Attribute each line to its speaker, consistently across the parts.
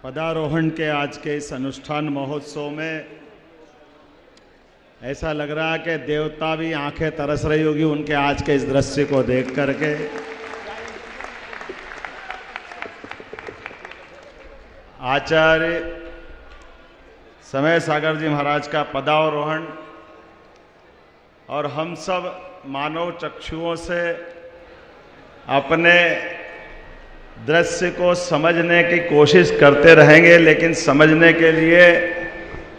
Speaker 1: पदारोहण के आज के इस अनुष्ठान महोत्सव में ऐसा लग रहा है कि देवता भी आंखें तरस रही होगी उनके आज के इस दृश्य को देख करके। आचार्य समय सागर जी महाराज का पदारोहण और हम सब मानव चक्षुओं से अपने दृश्य को समझने की कोशिश करते रहेंगे, लेकिन समझने के लिए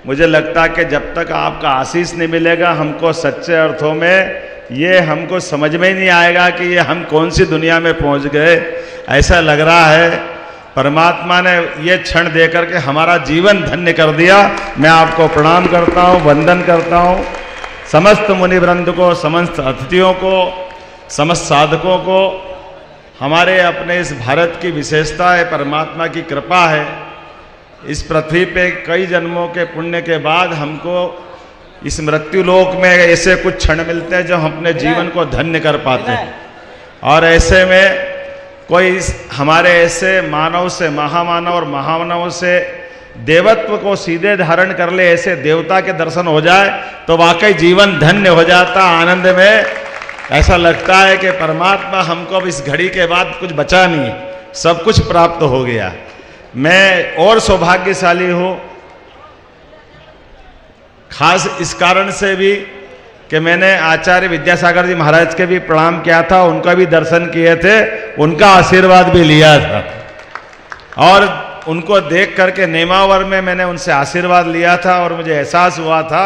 Speaker 1: मुझे लगता है कि जब तक आपका आशीष नहीं मिलेगा हमको सच्चे अर्थों में ये हमको समझ में ही नहीं आएगा कि ये हम कौन सी दुनिया में पहुंच गए। ऐसा लग रहा है परमात्मा ने ये क्षण दे करके हमारा जीवन धन्य कर दिया। मैं आपको प्रणाम करता हूँ, वंदन करता हूँ, समस्त मुनिवृंद को, समस्त अतिथियों को, समस्त साधकों को। हमारे अपने इस भारत की विशेषता है, परमात्मा की कृपा है। इस पृथ्वी पे कई जन्मों के पुण्य के बाद हमको इस मृत्यु लोक में ऐसे कुछ क्षण मिलते हैं जो हम अपने जीवन को धन्य कर पाते हैं। और ऐसे में कोई हमारे ऐसे मानव से महामानव और महामानव से देवत्व को सीधे धारण कर ले, ऐसे देवता के दर्शन हो जाए तो वाकई जीवन धन्य हो जाता। आनंद में ऐसा लगता है कि परमात्मा हमको अब इस घड़ी के बाद कुछ बचा नहीं, सब कुछ प्राप्त हो गया। मैं और सौभाग्यशाली हूँ, खास इस कारण से भी कि मैंने आचार्य विद्यासागर जी महाराज के भी प्रणाम किया था, उनका भी दर्शन किए थे, उनका आशीर्वाद भी लिया था और उनको देख करके नेमावर में मैंने उनसे आशीर्वाद लिया था। और मुझे एहसास हुआ था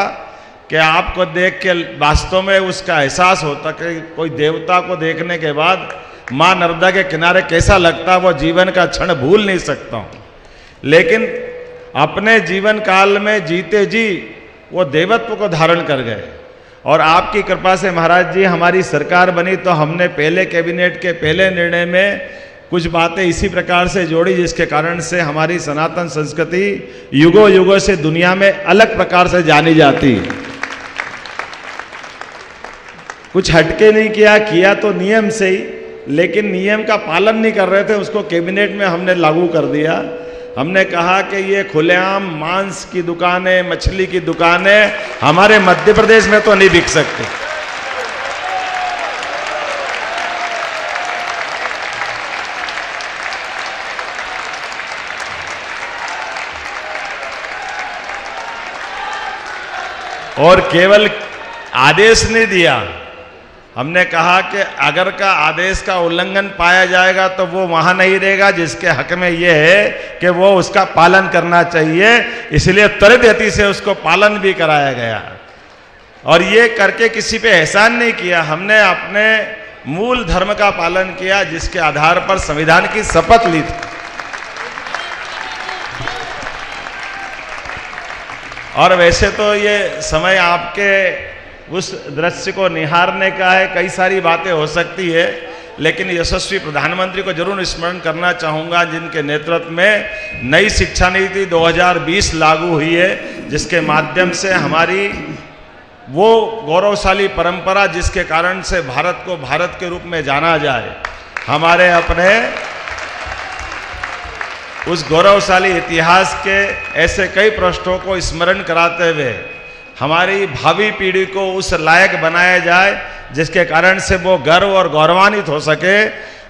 Speaker 1: कि आपको देख के वास्तव में उसका एहसास होता कि कोई देवता को देखने के बाद माँ नर्मदा के किनारे कैसा लगता, वो जीवन का क्षण भूल नहीं सकता हूँ। लेकिन अपने जीवन काल में जीते जी वो देवत्व को धारण कर गए और आपकी कृपा से महाराज जी हमारी सरकार बनी तो हमने पहले कैबिनेट के पहले निर्णय में कुछ बातें इसी प्रकार से जोड़ी जिसके कारण से हमारी सनातन संस्कृति युगों युगों से दुनिया में अलग प्रकार से जानी जाती है। कुछ हटके नहीं किया तो नियम से ही, लेकिन नियम का पालन नहीं कर रहे थे, उसको कैबिनेट में हमने लागू कर दिया। हमने कहा कि ये खुलेआम मांस की दुकानें, मछली की दुकानें हमारे मध्य प्रदेश में तो नहीं बिक सकती। और केवल आदेश नहीं दिया, हमने कहा कि अगर का आदेश का उल्लंघन पाया जाएगा तो वो वहां नहीं रहेगा जिसके हक में ये है कि वो उसका पालन करना चाहिए। इसलिए त्वरित गति से उसको पालन भी कराया गया और ये करके किसी पे एहसान नहीं किया। हमने अपने मूल धर्म का पालन किया जिसके आधार पर संविधान की शपथ ली थी। और वैसे तो ये समय आपके उस दृश्य को निहारने का है, कई सारी बातें हो सकती है, लेकिन यशस्वी प्रधानमंत्री को जरूर स्मरण करना चाहूँगा जिनके नेतृत्व में नई शिक्षा नीति 2020 लागू हुई है, जिसके माध्यम से हमारी वो गौरवशाली परंपरा जिसके कारण से भारत को भारत के रूप में जाना जाए, हमारे अपने उस गौरवशाली इतिहास के ऐसे कई पृष्ठों को स्मरण कराते हुए हमारी भावी पीढ़ी को उस लायक बनाया जाए जिसके कारण से वो गर्व और गौरवान्वित हो सके।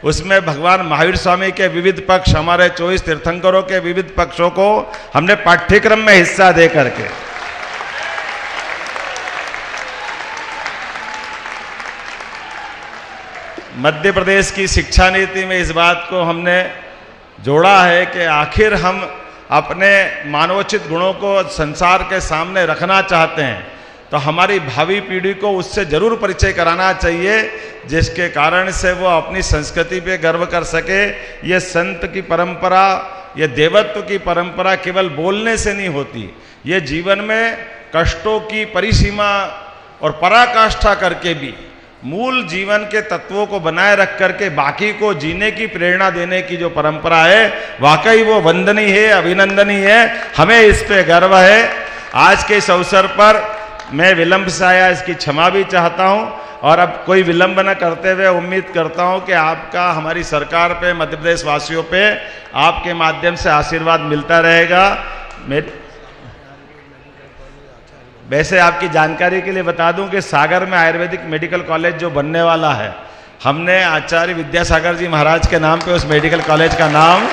Speaker 1: उसमें भगवान महावीर स्वामी के विविध पक्ष, हमारे 24 तीर्थंकरों के विविध पक्षों को हमने पाठ्यक्रम में हिस्सा दे करके मध्य प्रदेश की शिक्षा नीति में इस बात को हमने जोड़ा है कि आखिर हम अपने मानवोचित गुणों को संसार के सामने रखना चाहते हैं तो हमारी भावी पीढ़ी को उससे जरूर परिचय कराना चाहिए जिसके कारण से वो अपनी संस्कृति पे गर्व कर सके। ये संत की परंपरा, ये देवत्व की परंपरा केवल बोलने से नहीं होती, ये जीवन में कष्टों की परिसीमा और पराकाष्ठा करके भी मूल जीवन के तत्वों को बनाए रख करके बाकी को जीने की प्रेरणा देने की जो परंपरा है, वाकई वो वंदनीय है, अभिनंदनीय है। हमें इस पे गर्व है। आज के इस अवसर पर मैं विलंब से आया, इसकी क्षमा भी चाहता हूँ। और अब कोई विलंब न करते हुए उम्मीद करता हूं कि आपका हमारी सरकार पे, मध्य प्रदेश वासियों पे आपके माध्यम से आशीर्वाद मिलता रहेगा। वैसे आपकी जानकारी के लिए बता दूं कि सागर में आयुर्वेदिक मेडिकल कॉलेज जो बनने वाला है, हमने आचार्य विद्यासागर जी महाराज के नाम पे उस मेडिकल कॉलेज का नाम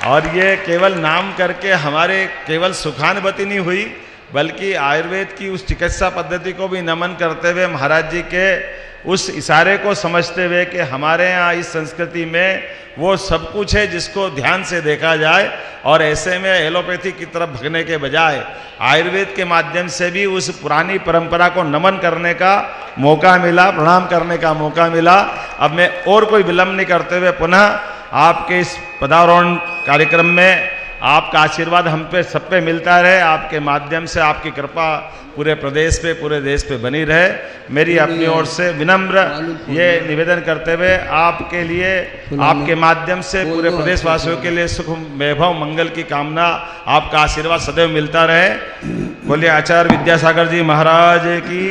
Speaker 1: और ये केवल नाम करके हमारे केवल सुखानुभूति नहीं हुई, बल्कि आयुर्वेद की उस चिकित्सा पद्धति को भी नमन करते हुए महाराज जी के उस इशारे को समझते हुए कि हमारे यहाँ इस संस्कृति में वो सब कुछ है जिसको ध्यान से देखा जाए, और ऐसे में एलोपैथी की तरफ भगने के बजाय आयुर्वेद के माध्यम से भी उस पुरानी परंपरा को नमन करने का मौका मिला, प्रणाम करने का मौका मिला। अब मैं और कोई विलंब नहीं करते हुए पुनः आपके इस पदारोहण कार्यक्रम में आपका आशीर्वाद हम पे सब पे मिलता रहे, आपके माध्यम से आपकी कृपा पूरे प्रदेश पे, पूरे देश पे बनी रहे। मेरी अपनी ओर से विनम्र ये निवेदन करते हुए आपके लिए, आपके माध्यम से पूरे प्रदेशवासियों के लिए सुख, वैभव, मंगल की कामना, आपका आशीर्वाद सदैव मिलता रहे। बोलिए आचार्य विद्यासागर जी महाराज की।